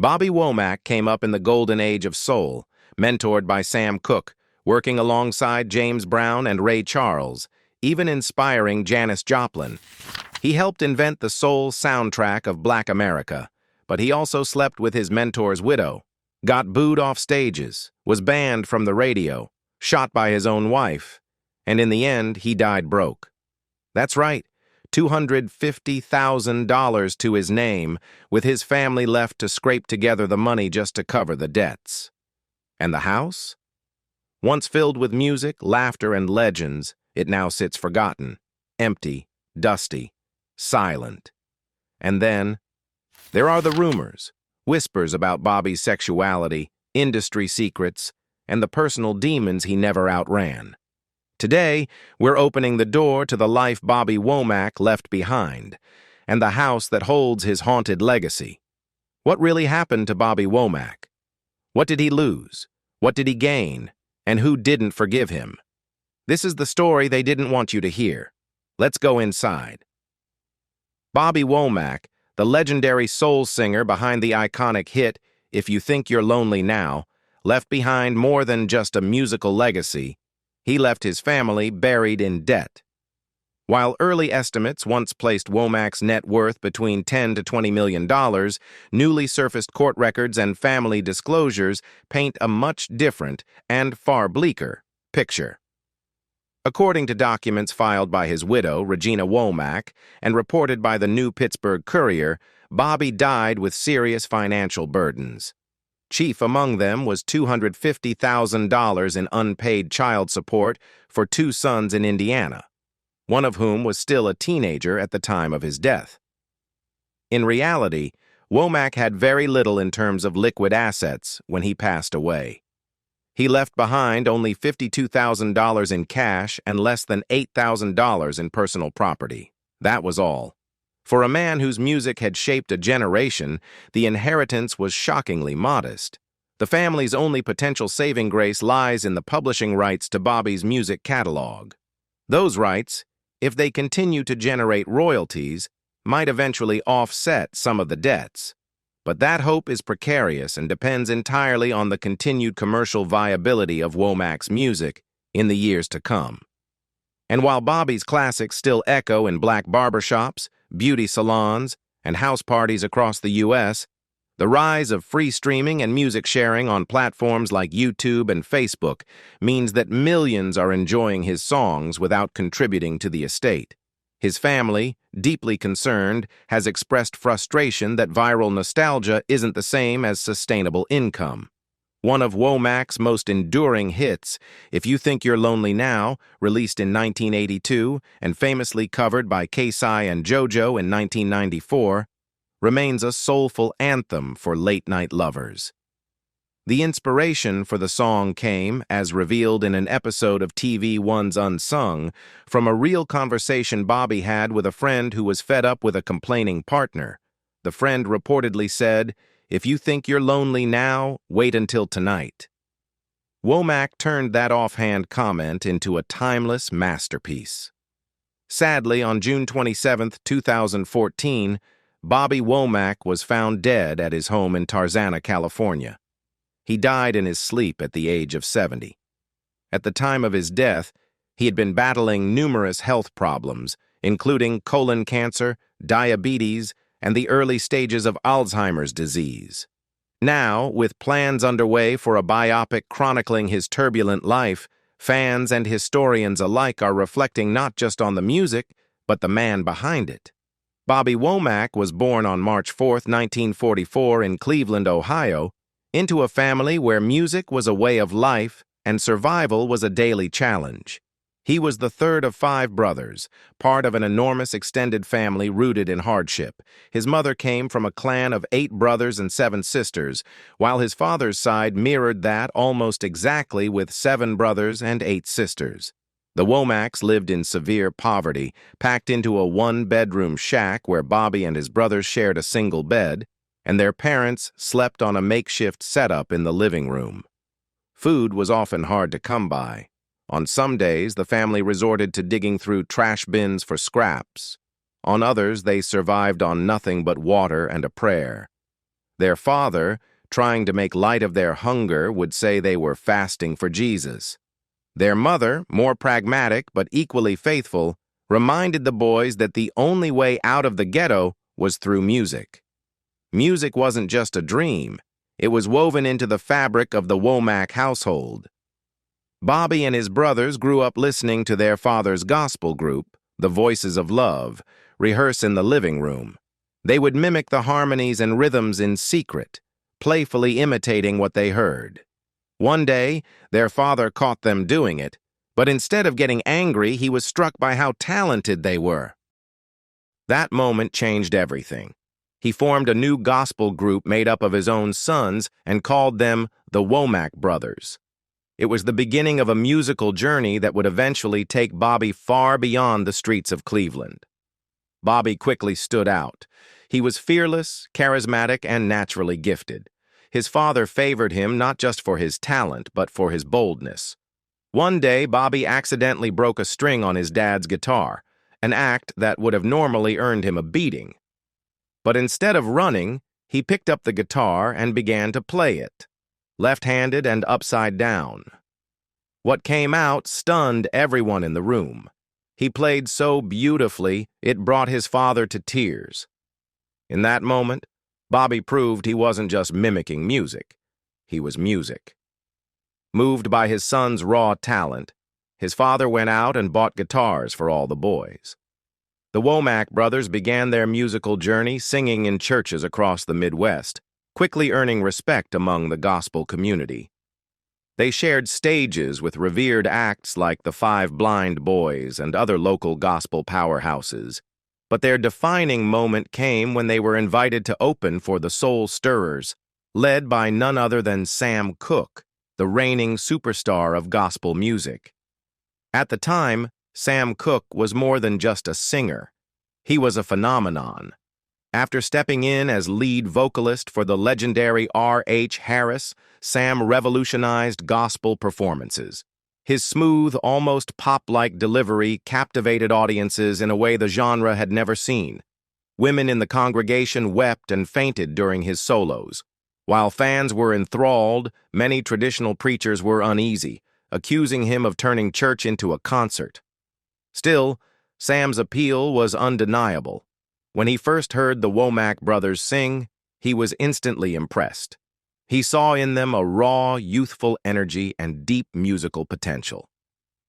Bobby Womack came up in the golden age of soul, mentored by Sam Cooke, working alongside James Brown and Ray Charles, even inspiring Janice Joplin. He helped invent the soul soundtrack of Black America, but he also slept with his mentor's widow, got booed off stages, was banned from the radio, shot by his own wife, and in the end, he died broke. That's right, $250,000 to his name, with his family left to scrape together the money just to cover the debts. And the house? Once filled with music, laughter, and legends, it now sits forgotten, empty, dusty, silent. And then, there are the rumors, whispers about Bobby's sexuality, industry secrets, and the personal demons he never outran. Today, we're opening the door to the life Bobby Womack left behind, and the house that holds his haunted legacy. What really happened to Bobby Womack? What did he lose? What did he gain? And who didn't forgive him? This is the story they didn't want you to hear. Let's go inside. Bobby Womack, the legendary soul singer behind the iconic hit, If You Think You're Lonely Now, left behind more than just a musical legacy. He left his family buried in debt. While early estimates once placed Womack's net worth between $10 to $20 million, newly surfaced court records and family disclosures paint a much different and far bleaker picture. According to documents filed by his widow, Regina Womack, and reported by the New Pittsburgh Courier, Bobby died with serious financial burdens. Chief among them was $250,000 in unpaid child support for two sons in Indiana, one of whom was still a teenager at the time of his death. In reality, Womack had very little in terms of liquid assets when he passed away. He left behind only $52,000 in cash and less than $8,000 in personal property. That was all. For a man whose music had shaped a generation, the inheritance was shockingly modest. The family's only potential saving grace lies in the publishing rights to Bobby's music catalog. Those rights, if they continue to generate royalties, might eventually offset some of the debts. But that hope is precarious and depends entirely on the continued commercial viability of Womack's music in the years to come. And while Bobby's classics still echo in black barbershops, beauty salons, and house parties across the U.S., the rise of free streaming and music sharing on platforms like YouTube and Facebook means that millions are enjoying his songs without contributing to the estate. His family, deeply concerned, has expressed frustration that viral nostalgia isn't the same as sustainable income. One of Womack's most enduring hits, If You Think You're Lonely Now, released in 1982 and famously covered by Kasai and JoJo in 1994, remains a soulful anthem for late-night lovers. The inspiration for the song came, as revealed in an episode of TV One's Unsung, from a real conversation Bobby had with a friend who was fed up with a complaining partner. The friend reportedly said, "If you think you're lonely now, wait until tonight." Womack turned that offhand comment into a timeless masterpiece. Sadly, on June 27, 2014, Bobby Womack was found dead at his home in Tarzana, California. He died in his sleep at the age of 70. At the time of his death, he had been battling numerous health problems, including colon cancer, diabetes, and the early stages of Alzheimer's disease. Now, with plans underway for a biopic chronicling his turbulent life, fans and historians alike are reflecting not just on the music, but the man behind it. Bobby Womack was born on March 4, 1944 in Cleveland, Ohio, into a family where music was a way of life and survival was a daily challenge. He was the third of 5 brothers, part of an enormous extended family rooted in hardship. His mother came from a clan of 8 brothers and 7 sisters, while his father's side mirrored that almost exactly with 7 brothers and 8 sisters. The Womacks lived in severe poverty, packed into a 1-bedroom shack where Bobby and his brothers shared a single bed, and their parents slept on a makeshift setup in the living room. Food was often hard to come by. On some days, the family resorted to digging through trash bins for scraps. On others, they survived on nothing but water and a prayer. Their father, trying to make light of their hunger, would say they were fasting for Jesus. Their mother, more pragmatic but equally faithful, reminded the boys that the only way out of the ghetto was through music. Music wasn't just a dream, it was woven into the fabric of the Womack household. Bobby and his brothers grew up listening to their father's gospel group, the Voices of Love, rehearse in the living room. They would mimic the harmonies and rhythms in secret, playfully imitating what they heard. One day, their father caught them doing it, but instead of getting angry, he was struck by how talented they were. That moment changed everything. He formed a new gospel group made up of his own sons and called them the WAC Brothers. It was the beginning of a musical journey that would eventually take Bobby far beyond the streets of Cleveland. Bobby quickly stood out. He was fearless, charismatic, and naturally gifted. His father favored him not just for his talent, but for his boldness. One day, Bobby accidentally broke a string on his dad's guitar, an act that would have normally earned him a beating. But instead of running, he picked up the guitar and began to play it, left-handed and upside down. What came out stunned everyone in the room. He played so beautifully, it brought his father to tears. In that moment, Bobby proved he wasn't just mimicking music. He was music. Moved by his son's raw talent, his father went out and bought guitars for all the boys. The Womack brothers began their musical journey singing in churches across the Midwest, quickly earning respect among the gospel community. They shared stages with revered acts like the Five Blind Boys and other local gospel powerhouses, but their defining moment came when they were invited to open for the Soul Stirrers, led by none other than Sam Cooke, the reigning superstar of gospel music. At the time, Sam Cooke was more than just a singer. He was a phenomenon. After stepping in as lead vocalist for the legendary R.H. Harris, Sam revolutionized gospel performances. His smooth, almost pop-like delivery captivated audiences in a way the genre had never seen. Women in the congregation wept and fainted during his solos. While fans were enthralled, many traditional preachers were uneasy, accusing him of turning church into a concert. Still, Sam's appeal was undeniable. When he first heard the Womack brothers sing, he was instantly impressed. He saw in them a raw, youthful energy and deep musical potential.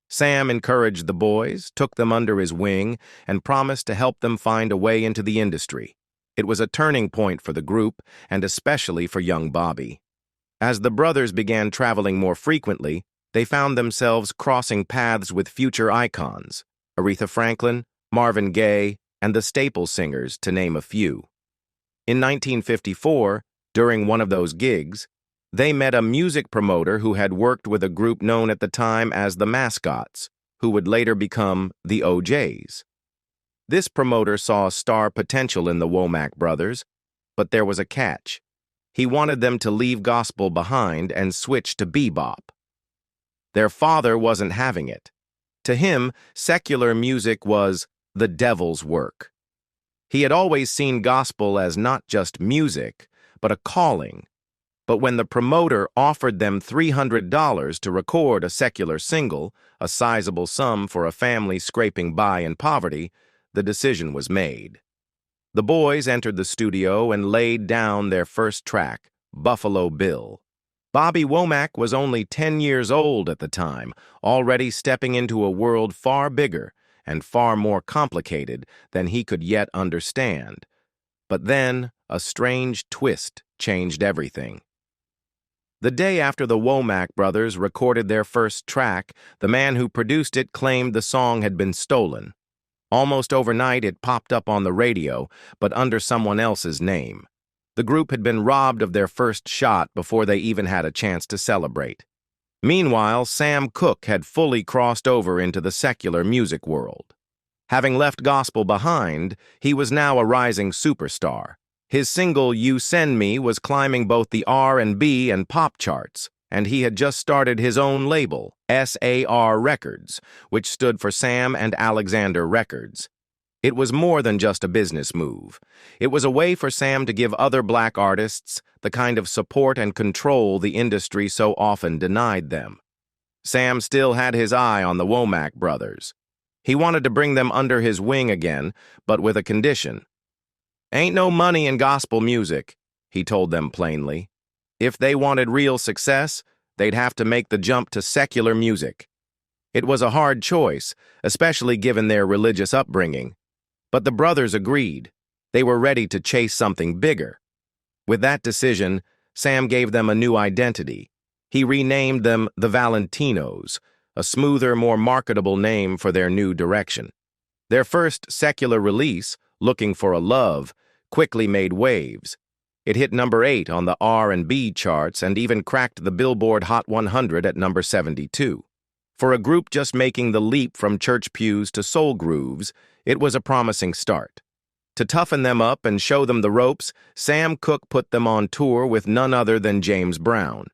Sam encouraged the boys, took them under his wing, and promised to help them find a way into the industry. It was a turning point for the group, and especially for young Bobby. As the brothers began traveling more frequently, they found themselves crossing paths with future icons, Aretha Franklin, Marvin Gaye, and the Staple Singers, to name a few. In 1954, during one of those gigs, they met a music promoter who had worked with a group known at the time as the Mascots, who would later become the OJs. This promoter saw star potential in the Womack brothers, but there was a catch. He wanted them to leave gospel behind and switch to bebop. Their father wasn't having it. To him, secular music was the devil's work. He had always seen gospel as not just music, but a calling. But when the promoter offered them $300 to record a secular single, a sizable sum for a family scraping by in poverty, the decision was made. The boys entered the studio and laid down their first track, Buffalo Bill. Bobby Womack was only 10 years old at the time, already stepping into a world far bigger and far more complicated than he could yet understand. But then, a strange twist changed everything. The day after the Womack brothers recorded their first track, the man who produced it claimed the song had been stolen. Almost overnight, it popped up on the radio, but under someone else's name. The group had been robbed of their first shot before they even had a chance to celebrate. Meanwhile, Sam Cooke had fully crossed over into the secular music world. Having left gospel behind, he was now a rising superstar. His single, You Send Me, was climbing both the R&B and pop charts, and he had just started his own label, SAR Records, which stood for Sam and Alexander Records. It was more than just a business move. It was a way for Sam to give other black artists the kind of support and control the industry so often denied them. Sam still had his eye on the Womack Brothers. He wanted to bring them under his wing again, but with a condition. "Ain't no money in gospel music," he told them plainly. If they wanted real success, they'd have to make the jump to secular music. It was a hard choice, especially given their religious upbringing. But the brothers agreed. They were ready to chase something bigger. With that decision, Sam gave them a new identity. He renamed them the Valentinos, a smoother, more marketable name for their new direction. Their first secular release, Looking for a Love, quickly made waves. It hit number 8 on the R&B charts and even cracked the Billboard Hot 100 at number 72. For a group just making the leap from church pews to soul grooves, it was a promising start. To toughen them up and show them the ropes, Sam Cooke put them on tour with none other than James Brown.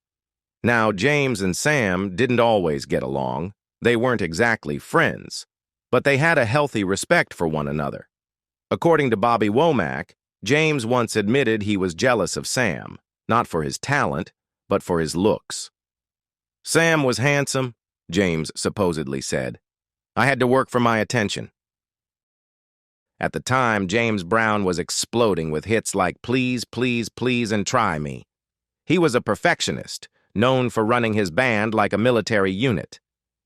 Now, James and Sam didn't always get along. They weren't exactly friends, but they had a healthy respect for one another. According to Bobby Womack, James once admitted he was jealous of Sam, not for his talent, but for his looks. "Sam was handsome," James supposedly said. "I had to work for my attention." At the time, James Brown was exploding with hits like Please, Please, Please, and Try Me. He was a perfectionist, known for running his band like a military unit.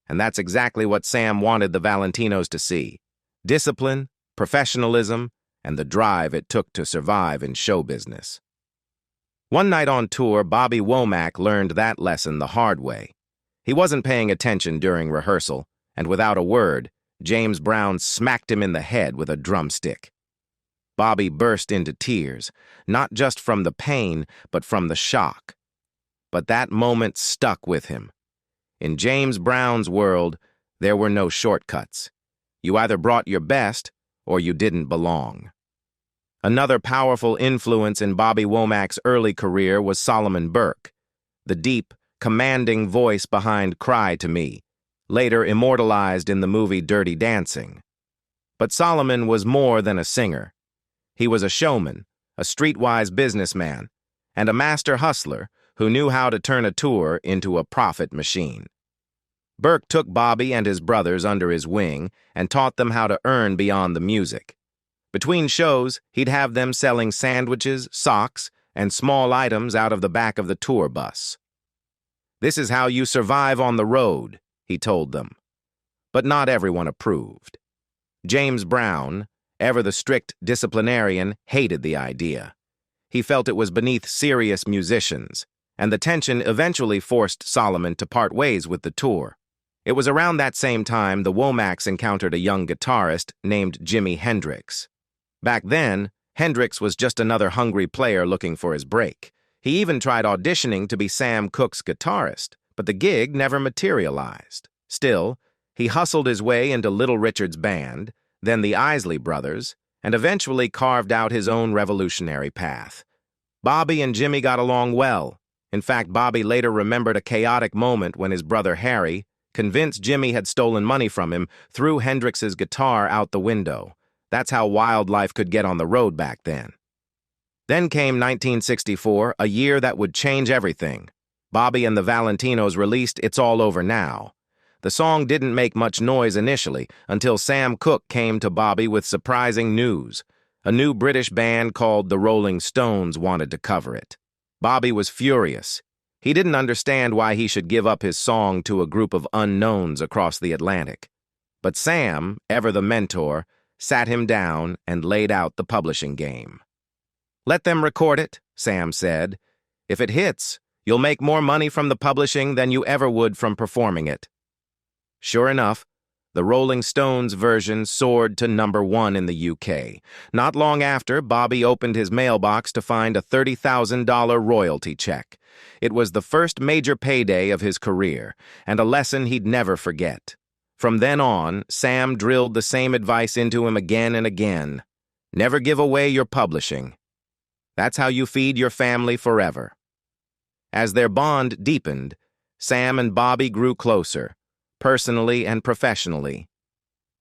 And that's exactly what Sam wanted the Valentinos to see: discipline, professionalism, and the drive it took to survive in show business. One night on tour, Bobby Womack learned that lesson the hard way. He wasn't paying attention during rehearsal, and without a word, James Brown smacked him in the head with a drumstick. Bobby burst into tears, not just from the pain, but from the shock. But that moment stuck with him. In James Brown's world, there were no shortcuts. You either brought your best, or you didn't belong. Another powerful influence in Bobby Womack's early career was Solomon Burke, the deep, commanding voice behind Cry to Me, later immortalized in the movie Dirty Dancing. But Solomon was more than a singer. He was a showman, a streetwise businessman, and a master hustler who knew how to turn a tour into a profit machine. Burke took Bobby and his brothers under his wing and taught them how to earn beyond the music. Between shows, he'd have them selling sandwiches, socks, and small items out of the back of the tour bus. "This is how you survive on the road," he told them. But not everyone approved. James Brown, ever the strict disciplinarian, hated the idea. He felt it was beneath serious musicians, and the tension eventually forced Solomon to part ways with the tour. It was around that same time the Womacks encountered a young guitarist named Jimi Hendrix. Back then, Hendrix was just another hungry player looking for his break. He even tried auditioning to be Sam Cooke's guitarist, but the gig never materialized. Still, he hustled his way into Little Richard's band, then the Isley Brothers, and eventually carved out his own revolutionary path. Bobby and Jimmy got along well. In fact, Bobby later remembered a chaotic moment when his brother Harry, convinced Jimmy had stolen money from him, threw Hendrix's guitar out the window. That's how wild life could get on the road back then. Then came 1964, a year that would change everything. Bobby and the Valentinos released It's All Over Now. The song didn't make much noise initially until Sam Cooke came to Bobby with surprising news. A new British band called the Rolling Stones wanted to cover it. Bobby was furious. He didn't understand why he should give up his song to a group of unknowns across the Atlantic. But Sam, ever the mentor, sat him down and laid out the publishing game. "Let them record it," Sam said. "If it hits, you'll make more money from the publishing than you ever would from performing it." Sure enough, the Rolling Stones version soared to #1 in the UK. Not long after, Bobby opened his mailbox to find a $30,000 royalty check. It was the first major payday of his career, and a lesson he'd never forget. From then on, Sam drilled the same advice into him again and again. Never give away your publishing. That's how you feed your family forever. As their bond deepened, Sam and Bobby grew closer, personally and professionally.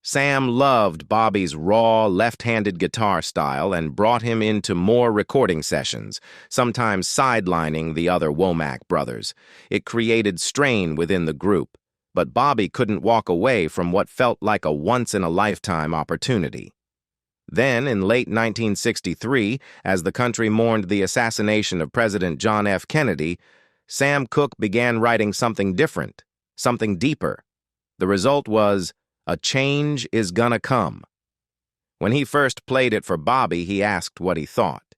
Sam loved Bobby's raw, left-handed guitar style and brought him into more recording sessions, sometimes sidelining the other Womack brothers. It created strain within the group, but Bobby couldn't walk away from what felt like a once-in-a-lifetime opportunity. Then, in late 1963, as the country mourned the assassination of President John F. Kennedy, Sam Cooke began writing something different, something deeper. The result was, "A Change Is Gonna Come." When he first played it for Bobby, he asked what he thought.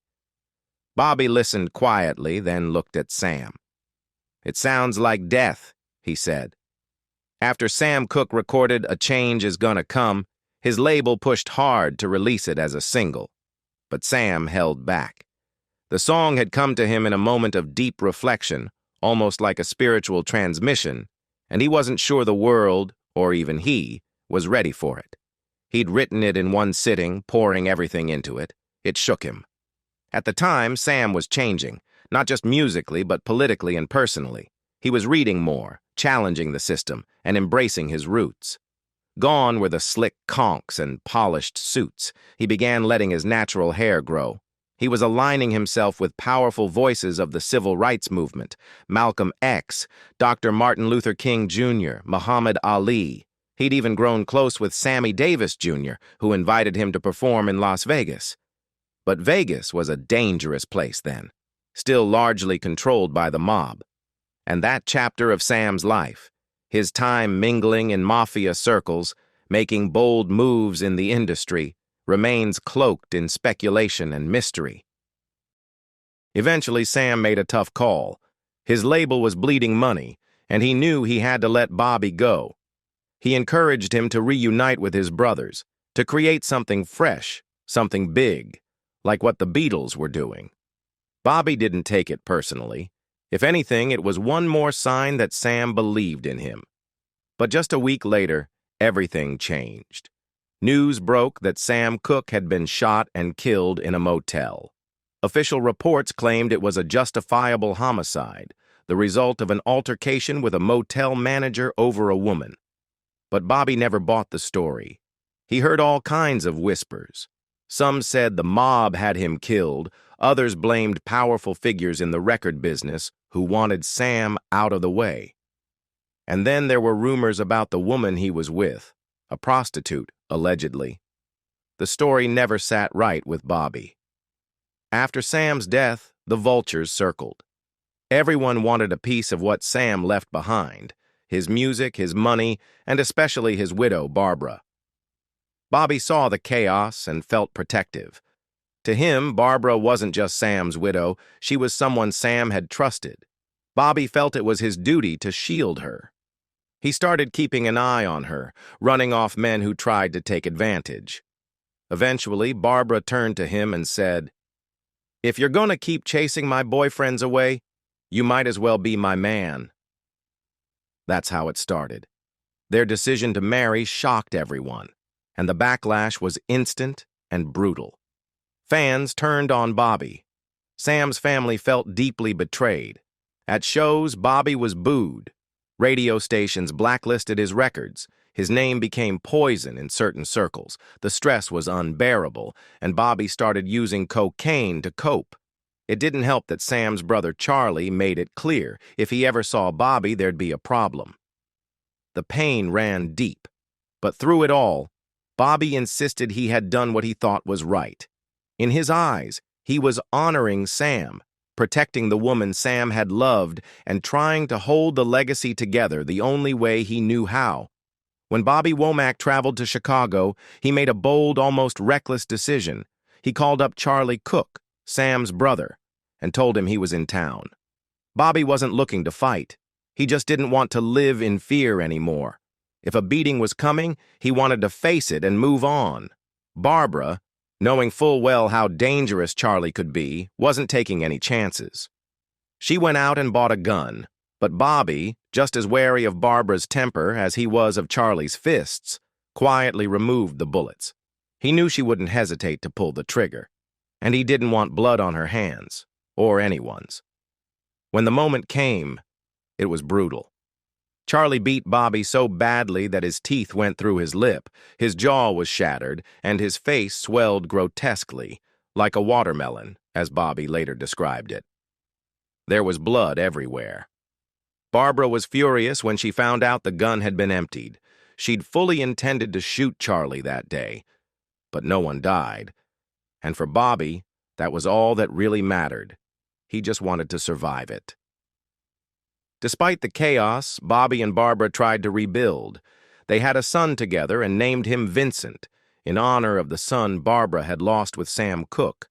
Bobby listened quietly, then looked at Sam. "It sounds like death," he said. After Sam Cooke recorded A Change Is Gonna Come, his label pushed hard to release it as a single. But Sam held back. The song had come to him in a moment of deep reflection, almost like a spiritual transmission, and he wasn't sure the world, or even he, was ready for it. He'd written it in one sitting, pouring everything into it. It shook him. At the time, Sam was changing, not just musically, but politically and personally. He was reading more, challenging the system, and embracing his roots. Gone were the slick conks and polished suits. He began letting his natural hair grow. He was aligning himself with powerful voices of the civil rights movement: Malcolm X, Dr. Martin Luther King Jr., Muhammad Ali. He'd even grown close with Sammy Davis Jr., who invited him to perform in Las Vegas. But Vegas was a dangerous place then, still largely controlled by the mob. And that chapter of Sam's life, his time mingling in mafia circles, making bold moves in the industry, remains cloaked in speculation and mystery. Eventually, Sam made a tough call. His label was bleeding money, and he knew he had to let Bobby go. He encouraged him to reunite with his brothers, to create something fresh, something big, like what the Beatles were doing. Bobby didn't take it personally. If anything, it was one more sign that Sam believed in him. But just a week later, everything changed. News broke that Sam Cooke had been shot and killed in a motel. Official reports claimed it was a justifiable homicide, the result of an altercation with a motel manager over a woman. But Bobby never bought the story. He heard all kinds of whispers. Some said the mob had him killed, others blamed powerful figures in the record business who wanted Sam out of the way. And then there were rumors about the woman he was with, a prostitute, allegedly. The story never sat right with Bobby. After Sam's death, the vultures circled. Everyone wanted a piece of what Sam left behind: his music, his money, and especially his widow, Barbara. Bobby saw the chaos and felt protective. To him, Barbara wasn't just Sam's widow, she was someone Sam had trusted. Bobby felt it was his duty to shield her. He started keeping an eye on her, running off men who tried to take advantage. Eventually, Barbara turned to him and said, "If you're going to keep chasing my boyfriends away, you might as well be my man." That's how it started. Their decision to marry shocked everyone, and the backlash was instant and brutal. Fans turned on Bobby. Sam's family felt deeply betrayed. At shows, Bobby was booed. Radio stations blacklisted his records. His name became poison in certain circles. The stress was unbearable, and Bobby started using cocaine to cope. It didn't help that Sam's brother Charlie made it clear if he ever saw Bobby, there'd be a problem. The pain ran deep, but through it all, Bobby insisted he had done what he thought was right. In his eyes, he was honoring Sam, protecting the woman Sam had loved, and trying to hold the legacy together the only way he knew how. When Bobby Womack traveled to Chicago, he made a bold, almost reckless decision. He called up Charlie Cooke, Sam's brother, and told him he was in town. Bobby wasn't looking to fight. He just didn't want to live in fear anymore. If a beating was coming, he wanted to face it and move on. Barbara, knowing full well how dangerous Charlie could be, wasn't taking any chances. She went out and bought a gun, but Bobby, just as wary of Barbara's temper as he was of Charlie's fists, quietly removed the bullets. He knew she wouldn't hesitate to pull the trigger, and he didn't want blood on her hands, or anyone's. When the moment came, it was brutal. Charlie beat Bobby so badly that his teeth went through his lip, his jaw was shattered, and his face swelled grotesquely, like a watermelon, as Bobby later described it. There was blood everywhere. Barbara was furious when she found out the gun had been emptied. She'd fully intended to shoot Charlie that day, but no one died. And for Bobby, that was all that really mattered. He just wanted to survive it. Despite the chaos, Bobby and Barbara tried to rebuild. They had a son together and named him Vincent, in honor of the son Barbara had lost with Sam Cooke,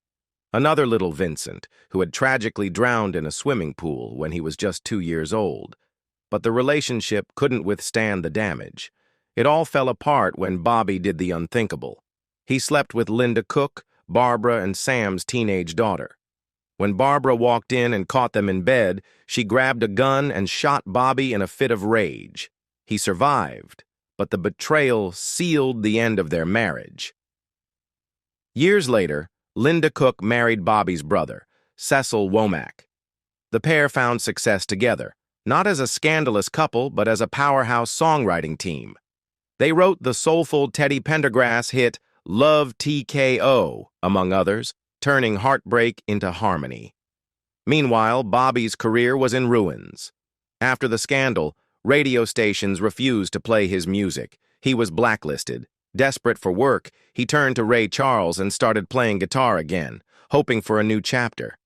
another little Vincent who had tragically drowned in a swimming pool when he was just 2 years old. But the relationship couldn't withstand the damage. It all fell apart when Bobby did the unthinkable. He slept with Linda Cooke, Barbara, and Sam's teenage daughter. When Barbara walked in and caught them in bed, she grabbed a gun and shot Bobby in a fit of rage. He survived, but the betrayal sealed the end of their marriage. Years later, Linda Cooke married Bobby's brother, Cecil Womack. The pair found success together, not as a scandalous couple, but as a powerhouse songwriting team. They wrote the soulful Teddy Pendergrass hit Love TKO, among others, turning Heartbreak into harmony. Meanwhile, Bobby's career was in ruins. After the scandal, radio stations refused to play his music. He was blacklisted. Desperate for work, he turned to Ray Charles and started playing guitar again, hoping for a new chapter.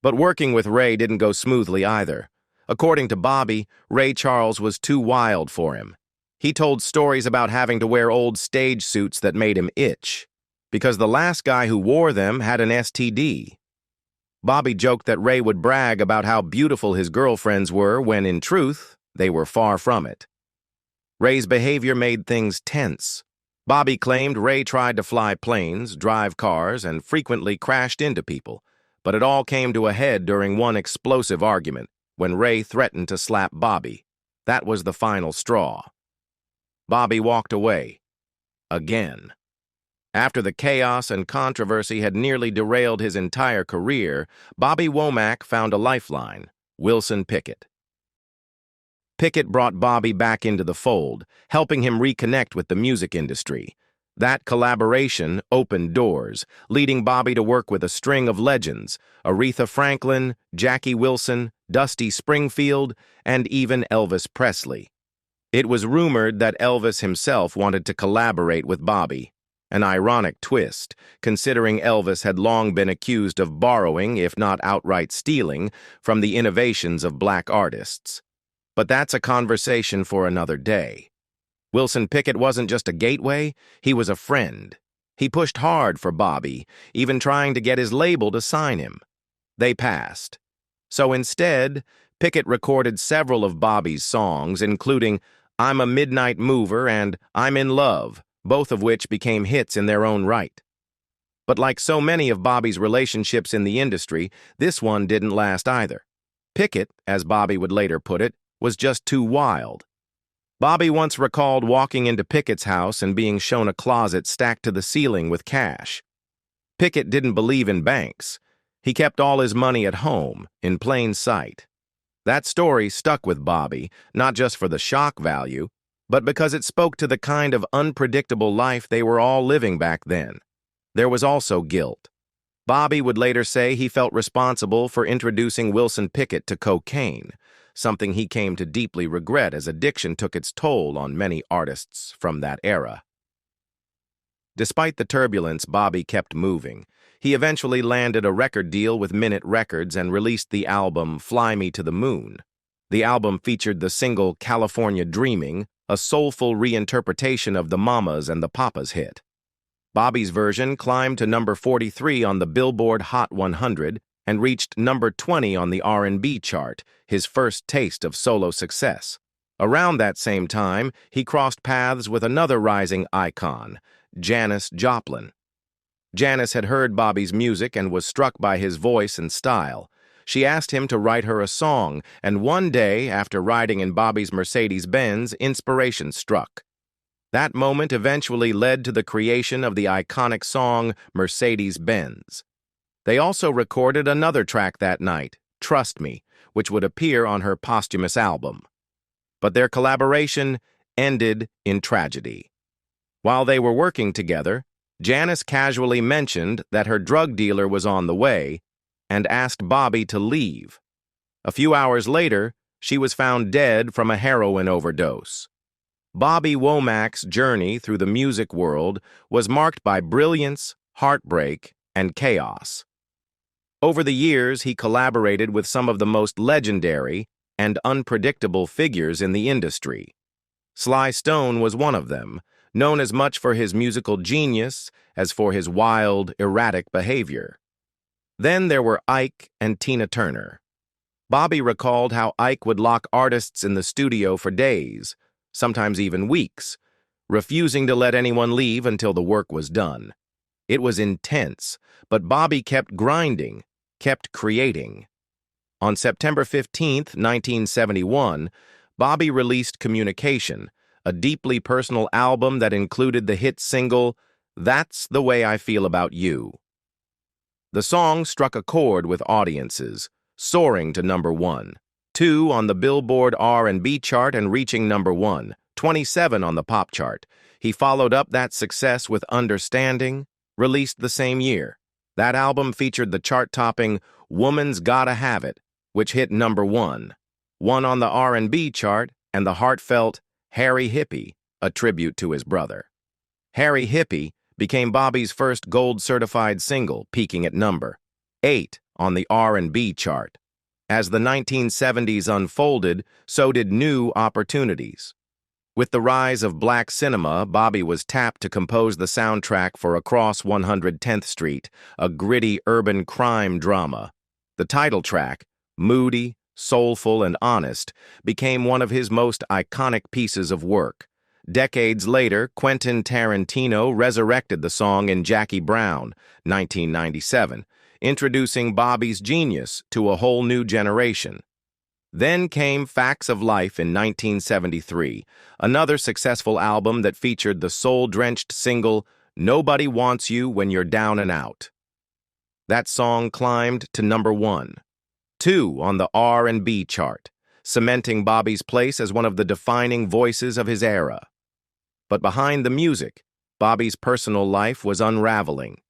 But working with Ray didn't go smoothly either. According to Bobby, Ray Charles was too wild for him. He told stories about having to wear old stage suits that made him itch, because the last guy who wore them had an STD. Bobby joked that Ray would brag about how beautiful his girlfriends were when, in truth, they were far from it. Ray's behavior made things tense. Bobby claimed Ray tried to fly planes, drive cars, and frequently crashed into people, but it all came to a head during one explosive argument, when Ray threatened to slap Bobby. That was the final straw. Bobby walked away. Again. After the chaos and controversy had nearly derailed his entire career, Bobby Womack found a lifeline: Wilson Picket. Picket brought Bobby back into the fold, helping him reconnect with the music industry. That collaboration opened doors, leading Bobby to work with a string of legends: Aretha Franklin, Jackie Wilson, Dusty Springfield, and even Elvis Presley. It was rumored that Elvis himself wanted to collaborate with Bobby. An ironic twist, considering Elvis had long been accused of borrowing, if not outright stealing, from the innovations of black artists. But that's a conversation for another day. Wilson Picket wasn't just a gateway, he was a friend. He pushed hard for Bobby, even trying to get his label to sign him. They passed. So instead, Picket recorded several of Bobby's songs, including I'm a Midnight Mover and I'm in Love, both of which became hits in their own right. But like so many of Bobby's relationships in the industry, this one didn't last either. Picket, as Bobby would later put it, was just too wild. Bobby once recalled walking into Picket's house and being shown a closet stacked to the ceiling with cash. Picket didn't believe in banks. He kept all his money at home, in plain sight. That story stuck with Bobby, not just for the shock value, but because it spoke to the kind of unpredictable life they were all living back then. There was also guilt. Bobby would later say he felt responsible for introducing Wilson Picket to cocaine, something he came to deeply regret as addiction took its toll on many artists from that era. Despite the turbulence, Bobby kept moving. He eventually landed a record deal with Minute Records and released the album Fly Me to the Moon. The album featured the single California Dreaming, a soulful reinterpretation of the Mamas and the Papas hit. Bobby's version climbed to number 43 on the Billboard Hot 100 and reached number 20 on the R&B chart, his first taste of solo success. Around that same time, he crossed paths with another rising icon, Janice Joplin. Janice had heard Bobby's music and was struck by his voice and style. She asked him to write her a song, and one day, after riding in Bobby's Mercedes-Benz, inspiration struck. That moment eventually led to the creation of the iconic song Mercedes-Benz. They also recorded another track that night, Trust Me, which would appear on her posthumous album. but their collaboration ended in tragedy. While they were working together, Janice casually mentioned that her drug dealer was on the way and asked Bobby to leave. A few hours later, she was found dead from a heroin overdose. Bobby Womack's journey through the music world was marked by brilliance, heartbreak, and chaos. Over the years, he collaborated with some of the most legendary and unpredictable figures in the industry. Sly Stone was one of them, known as much for his musical genius as for his wild, erratic behavior. Then there were Ike and Tina Turner. Bobby recalled how Ike would lock artists in the studio for days, sometimes even weeks, refusing to let anyone leave until the work was done. It was intense, but Bobby kept grinding, kept creating. On September 15, 1971, Bobby released Communication, a deeply personal album that included the hit single, That's the Way I Feel About You. The song struck a chord with audiences, soaring to #1, 2 on the Billboard R&B chart and reaching #1, 27 on the pop chart. He followed up that success with Understanding, released the same year. That album featured the chart-topping Woman's Gotta Have It, which hit #1, 1 on the R&B chart, and the heartfelt Harry Hippie, a tribute to his brother. Harry Hippie became Bobby's first gold-certified single, peaking at #8 on the R&B chart. As the 1970s unfolded, so did new opportunities. With the rise of black cinema, Bobby was tapped to compose the soundtrack for Across 110th Street, a gritty urban crime drama. The title track, moody, soulful, and honest, became one of his most iconic pieces of work. Decades later, Quentin Tarantino resurrected the song in Jackie Brown, 1997, introducing Bobby's genius to a whole new generation. Then came Facts of Life in 1973, another successful album that featured the soul-drenched single, Nobody Wants You When You're Down and Out. That song climbed to #1, 2 on the R&B chart, cementing Bobby's place as one of the defining voices of his era. But behind the music, Bobby's personal life was unraveling.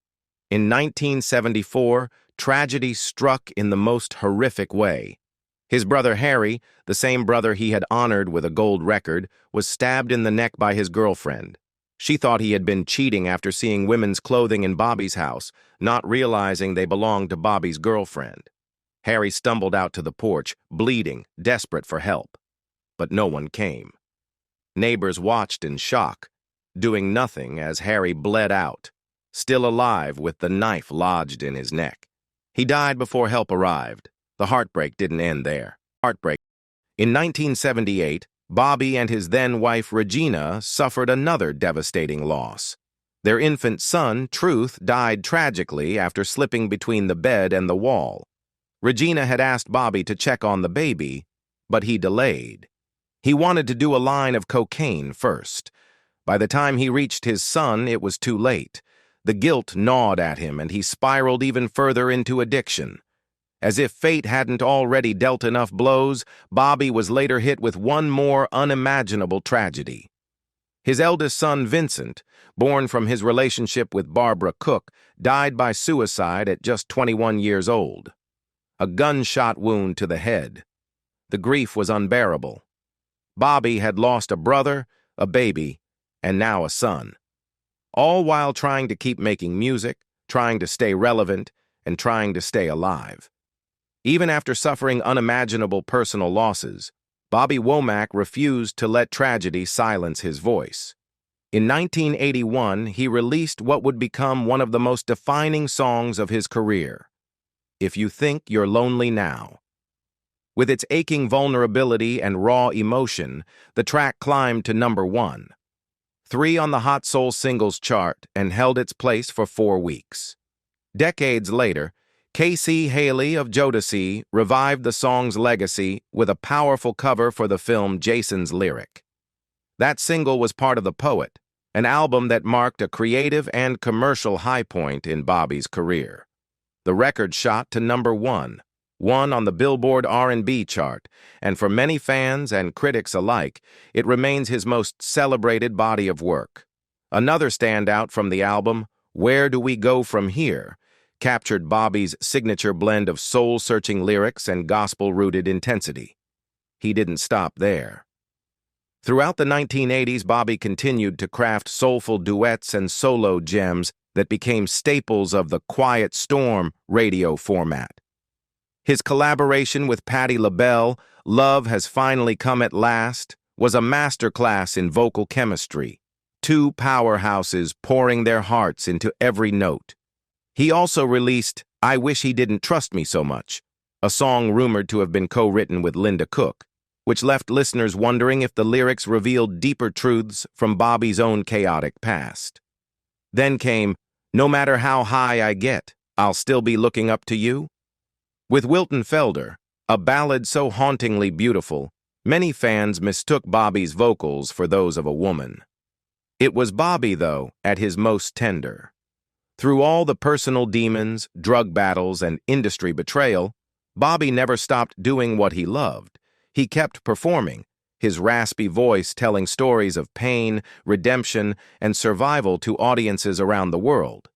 In 1974, tragedy struck in the most horrific way. His brother Harry, the same brother he had honored with a gold record, was stabbed in the neck by his girlfriend. She thought he had been cheating after seeing women's clothing in Bobby's house, not realizing they belonged to Bobby's girlfriend. Harry stumbled out to the porch, bleeding, desperate for help. But no one came. Neighbors watched in shock, doing nothing as Harry bled out, still alive with the knife lodged in his neck. He died before help arrived. The heartbreak didn't end there. In 1978, Bobby and his then-wife Regina suffered another devastating loss. Their infant son, Truth, died tragically after slipping between the bed and the wall. Regina had asked Bobby to check on the baby, but he delayed. He wanted to do a line of cocaine first. By the time he reached his son, it was too late. The guilt gnawed at him, and he spiraled even further into addiction. As if fate hadn't already dealt enough blows, Bobby was later hit with one more unimaginable tragedy. His eldest son, Vincent, born from his relationship with Barbara Cook, died by suicide at just 21 years old. A gunshot wound to the head. The grief was unbearable. Bobby had lost a brother, a baby, and now a son. All while trying to keep making music, trying to stay relevant, and trying to stay alive. Even after suffering unimaginable personal losses, Bobby Womack refused to let tragedy silence his voice. In 1981, he released what would become one of the most defining songs of his career, If You Think You're Lonely Now. With its aching vulnerability and raw emotion, the track climbed to #1, 3 on the Hot Soul Singles chart, and held its place for 4 weeks. Decades later, Casey Haley of Jodeci revived the song's legacy with a powerful cover for the film Jason's Lyric. That single was part of The Poet, an album that marked a creative and commercial high point in Bobby's career. The record shot to #1, 1 on the Billboard R&B chart, and for many fans and critics alike, it remains his most celebrated body of work. Another standout from the album, Where Do We Go From Here?, captured Bobby's signature blend of soul-searching lyrics and gospel-rooted intensity. He didn't stop there. Throughout the 1980s, Bobby continued to craft soulful duets and solo gems that became staples of the Quiet Storm radio format. His collaboration with Patti LaBelle, Love Has Finally Come at Last, was a masterclass in vocal chemistry, two powerhouses pouring their hearts into every note. He also released I Wish He Didn't Trust Me So Much, a song rumored to have been co-written with Linda Cook, which left listeners wondering if the lyrics revealed deeper truths from Bobby's own chaotic past. Then came No Matter How High I Get, I'll Still Be Looking Up to You. With Wilton Felder, a ballad so hauntingly beautiful, many fans mistook Bobby's vocals for those of a woman. It was Bobby, though, at his most tender. Through all the personal demons, drug battles, and industry betrayal, Bobby never stopped doing what he loved. He kept performing, his raspy voice telling stories of pain, redemption, and survival to audiences around the world.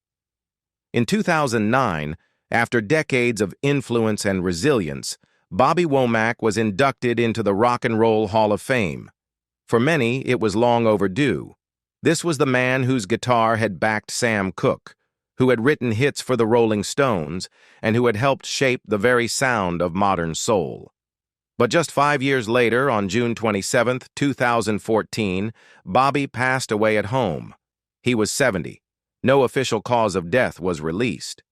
In 2009, after decades of influence and resilience, Bobby Womack was inducted into the Rock and Roll Hall of Fame. For many, it was long overdue. This was the man whose guitar had backed Sam Cooke, who had written hits for the Rolling Stones, and who had helped shape the very sound of modern soul. But just 5 years later, on June 27, 2014, Bobby passed away at home. He was 70. No official cause of death was released.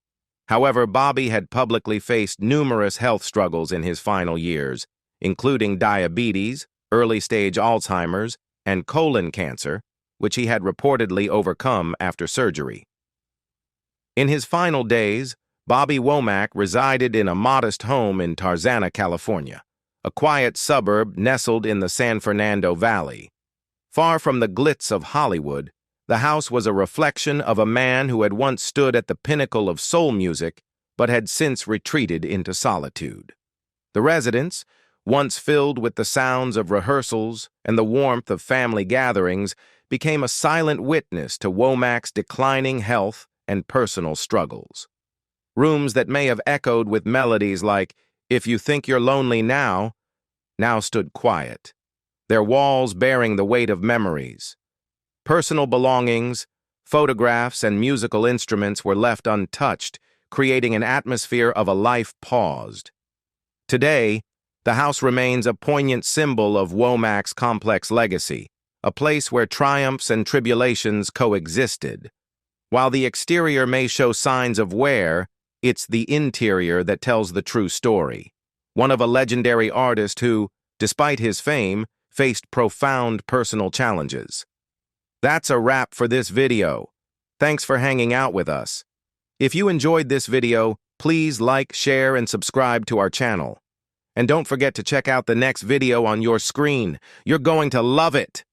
However, Bobby had publicly faced numerous health struggles in his final years, including diabetes, early-stage Alzheimer's, and colon cancer, which he had reportedly overcome after surgery. In his final days, Bobby Womack resided in a modest home in Tarzana, California, a quiet suburb nestled in the San Fernando Valley. Far from the glitz of Hollywood, the house was a reflection of a man who had once stood at the pinnacle of soul music but had since retreated into solitude. The residence, once filled with the sounds of rehearsals and the warmth of family gatherings, became a silent witness to Womack's declining health and personal struggles. Rooms that may have echoed with melodies like If You Think You're Lonely Now stood quiet, their walls bearing the weight of memories. Personal belongings, photographs, and musical instruments were left untouched, creating an atmosphere of a life paused. Today, the house remains a poignant symbol of Womack's complex legacy, a place where triumphs and tribulations coexisted. While the exterior may show signs of wear, it's the interior that tells the true story. One of a legendary artist who, despite his fame, faced profound personal challenges. That's a wrap for this video. Thanks for hanging out with us. If you enjoyed this video, please like, share, and subscribe to our channel. And don't forget to check out the next video on your screen. You're going to love it!